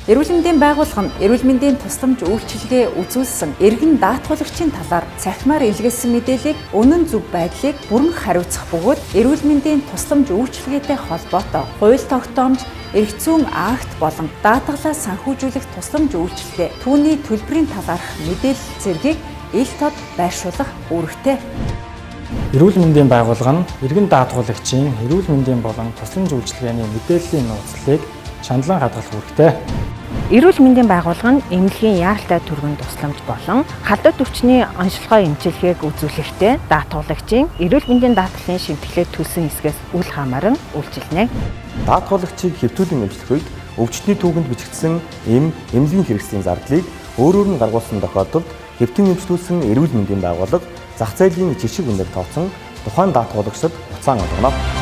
Эрүүл мэндийн байгууллага нь эрүүл мэндийн тусламж үйлчилгээ үзүүлсэн эргэн даатгуулагчийн талаар цахимаар илгээсэн мэдээллийг үнэн зөв байдлыг бүрэн хариуцах бөгөөд эрүүл мэндийн тусламж үйлчилгээтэй холбоотой хууль тогтоомж, эрх зүйн акт болон даатгалаа санхүүжүүлэх тусламж үйлчилгээ түүний төлбөрийн талаарх мэдээлэл зэргийг ил тод байршуулах үүрэгтэй. Эрүүл мэндийн байгууллага нь эргэн даатгуулагчийн эрүүл мэндийн болон тусламж үйлчилгээний мэдээллийн нууцлалыг шаналан хадгалах үүрэгтэй. Эрүүл мэндийн байгууллага нь эмнэлгийн яаралтай түргэн тусламж болон халдвар өвчний онцлогоо эмчилгээг үзүүлэхдээ даатгуулагчийн эрүүл мэндийн даатгалын шимтгэлээ төлсөн хэсгээс үл хамааран үйлчилнэ. Даатгуулагчийг хэвтүүлэн эмчлэх үед өвчтний түүхэнд бичигдсэн эмнэлгийн хэрэгслийн зардлыг өөрөөр нь гаргуулсан тохиолдолд хэвтэн эмчлүүлсэн эрүүл мэндийн байгууллага зах зээлийн жишг үнээр тооцсон тухайн даатгуулагчид буцаан олгоно.